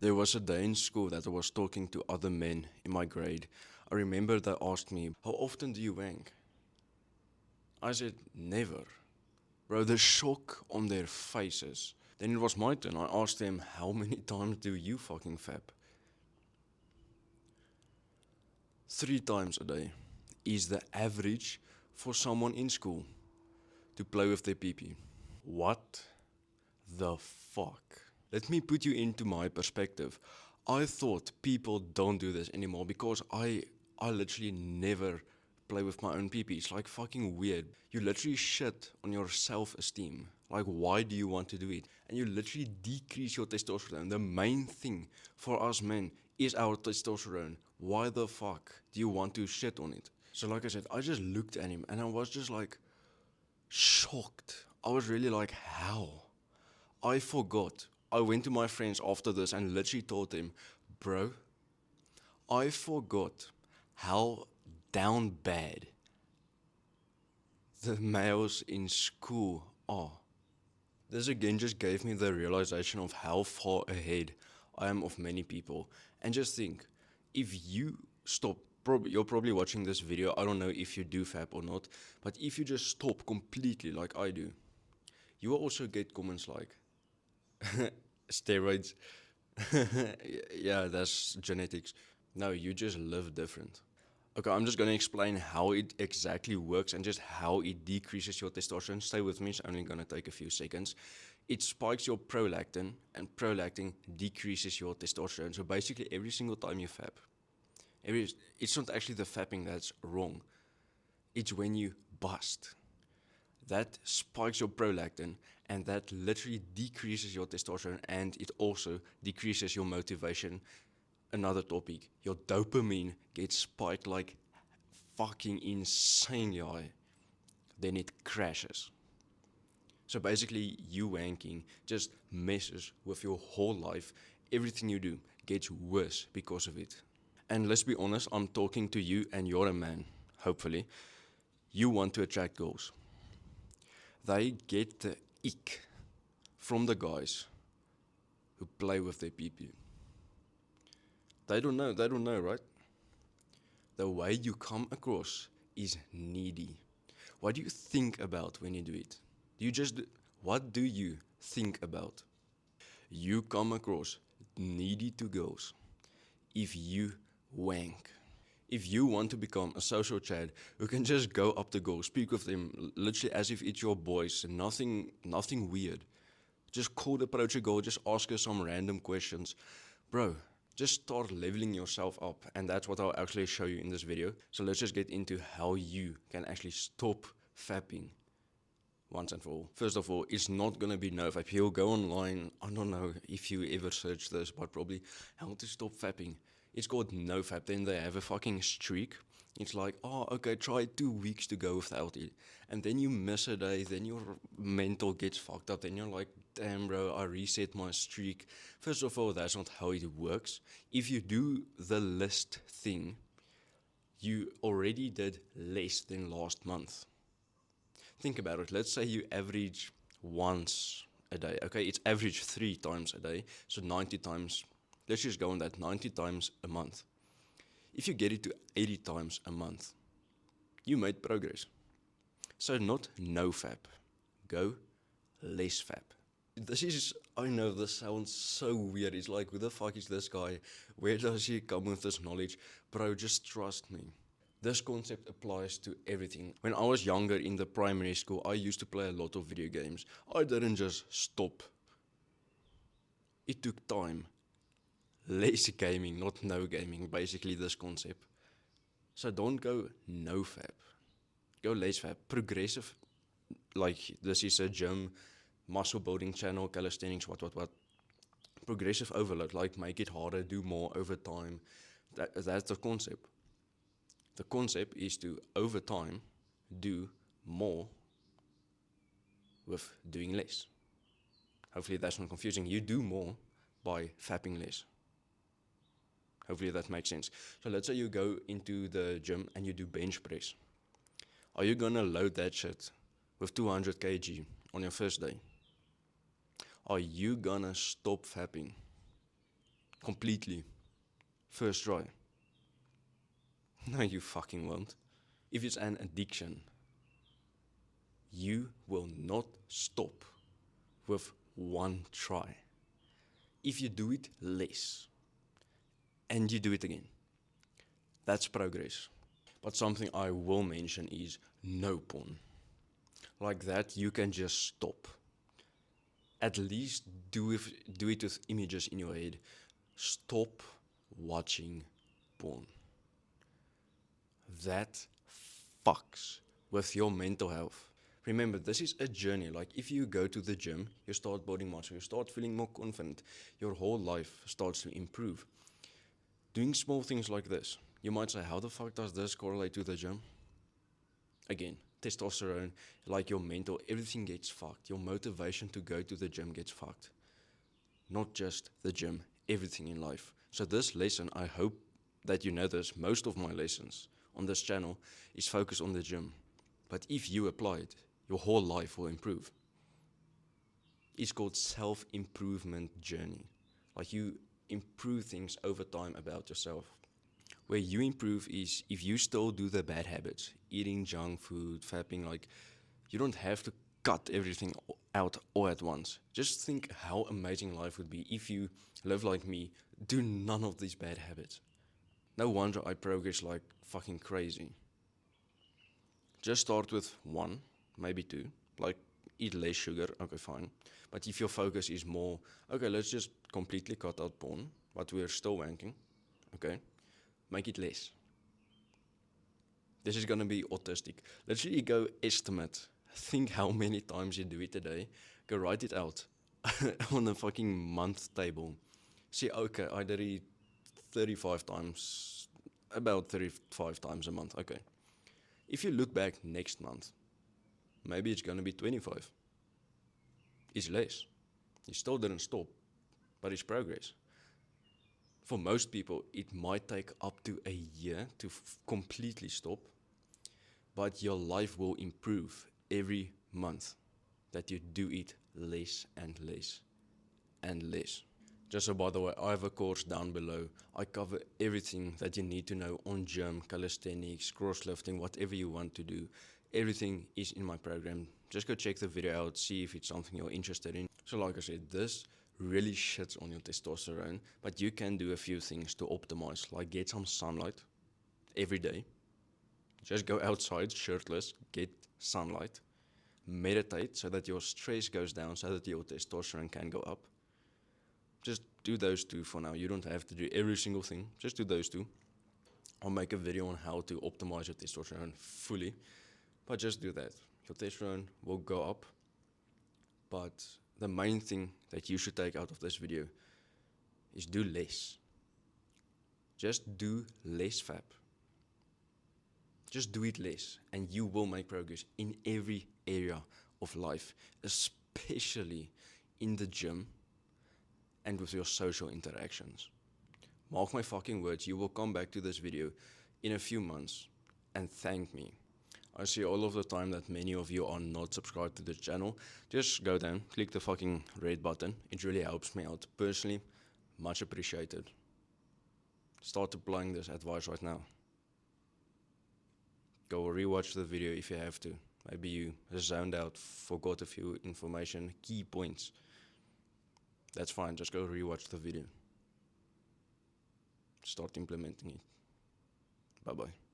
There was a day in school that I was talking to other men in my grade. I remember they asked me, "How often do you wank?" I said, "Never." Bro, the shock on their faces. Then it was my turn. I asked them, "How many times do you fucking fap?" 3 times a day is the average for someone in school to play with their pee. What the fuck? Let me put you into my perspective. I thought people don't do this anymore because I literally never play with my own pee. It's like fucking weird. You literally shit on your self-esteem. Like, why do you want to do it? And you literally decrease your testosterone. The main thing for us men is our testosterone. Why the fuck do you want to shit on it? So like I said, I just looked at him and I was just like shocked. I was really like, how? I forgot. I went to my friends after this and literally told them, "Bro, I forgot how down bad the males in school are." This again just gave me the realization of how far ahead I am of many people. And just think, if you stop, you're probably watching this video, I don't know if you do fap or not, but if you just stop completely like I do, you will also get comments like, "Steroids." Yeah, that's genetics. No, you just live different. Okay, I'm just going to explain how it exactly works and just how it decreases your testosterone. Stay with me, it's only going to take a few seconds. It spikes your prolactin, and prolactin decreases your testosterone. So basically, every single time you fap, it's not actually the fapping that's wrong, it's when you bust. That spikes your prolactin, and that literally decreases your testosterone, and it also decreases your motivation. Another topic, your dopamine gets spiked like fucking insanely high, then it crashes. So basically, you wanking just messes with your whole life. Everything you do gets worse because of it. And let's be honest, I'm talking to you and you're a man, hopefully. You want to attract girls. They get the ick from the guys who play with their pee. They don't know, right? The way you come across is needy. What do you think about when you do it? Do you just, what do you think about? You come across needy to girls if you wank. If you want to become a social Chad who can just go up to girls, speak with them literally as if it's your boys, nothing weird. Just cold approach a girl, just ask her some random questions. Bro, just start leveling yourself up, and that's what I'll actually show you in this video. So let's just get into how you can actually stop fapping once and for all. First of all, it's not gonna be NoFap. You'll go online, I don't know if you ever search this, but probably how to stop fapping. It's called NoFap. Then they have a fucking streak. It's like, oh, okay, try 2 weeks to go without it. And then you miss a day, then your mental gets fucked up. Then you're like, damn, bro, I reset my streak. First of all, that's not how it works. If you do the list thing, you already did less than last month. Think about it. Let's say you average once a day. Okay, it's average 3 times a day. So 90 times, let's just go on that 90 times a month. If you get it to 80 times a month, you made progress. So not no fap, go less fap. This is, I know this sounds so weird. It's like, who the fuck is this guy? Where does he come with this knowledge? Bro, just trust me. This concept applies to everything. When I was younger in the primary school, I used to play a lot of video games. I didn't just stop. It took time. Less gaming, not no gaming, basically this concept. So don't go no fab. Go less fab. Progressive, like this is a gym, muscle building channel, calisthenics, what. Progressive overload, like make it harder, do more over time. That's the concept. The concept is to, over time, do more with doing less. Hopefully that's not confusing. You do more by fapping less. Hopefully that makes sense. So let's say you go into the gym and you do bench press. Are you gonna load that shit with 200 kg on your first day? Are you gonna stop fapping? completely. First try. No, you fucking won't. If it's an addiction, you will not stop with one try. If you do it less, and you do it again, that's progress. But something I will mention is no porn. Like that, you can just stop. At least do it with images in your head. Stop watching porn. That fucks with your mental health. Remember, this is a journey. Like if you go to the gym, you start building muscle, you start feeling more confident, your whole life starts to improve. Doing small things like this, you might say, how the fuck does this correlate to the gym? Again, testosterone, like your mental, everything gets fucked. Your motivation to go to the gym gets fucked. Not just the gym, everything in life. So this lesson, I hope that you know this, most of my lessons on this channel is focused on the gym. But if you apply it, your whole life will improve. It's called self-improvement journey. Like you improve things over time about yourself. Where you improve is if you still do the bad habits, eating junk food, fapping, like you don't have to cut everything out all at once. Just think how amazing life would be if you live like me, do none of these bad habits. No wonder I progress like fucking crazy. Just start with one, maybe two, like eat less sugar, okay, fine. But if your focus is more, okay, let's just completely cut out porn, but we're still wanking, okay, make it less. This is gonna be autistic. Literally go estimate. Think how many times you do it a day. Go write it out on a fucking month table. See, okay, I did it 35 times, about 35 times a month, okay. If you look back next month, maybe it's gonna be 25. It's less. You still didn't stop, but it's progress. For most people, it might take up to a year to completely stop, but your life will improve every month that you do it less and less and less. Just so by the way, I have a course down below. I cover everything that you need to know on gym, calisthenics, cross lifting, whatever you want to do. Everything is in my program. Just go check the video out, see if it's something you're interested in. So like I said, this really shits on your testosterone, but you can do a few things to optimize, like get some sunlight every day. Just go outside shirtless, get sunlight, meditate so that your stress goes down, so that your testosterone can go up. Just do those two for now. You don't have to do every single thing. Just do those two. I'll make a video on how to optimize your testosterone fully, but just do that. Your testosterone will go up, but the main thing that you should take out of this video is do less. Just do less fap. Just do it less, and you will make progress in every area of life, especially in the gym and with your social interactions. Mark my fucking words, you will come back to this video in a few months and thank me. I see all of the time that many of you are not subscribed to this channel. Just go down, click the fucking red button. It really helps me out. Personally, much appreciated. Start applying this advice right now. Go rewatch the video if you have to. Maybe you zoned out, forgot a few information, key points. That's fine, just go rewatch the video. Start implementing it. Bye bye.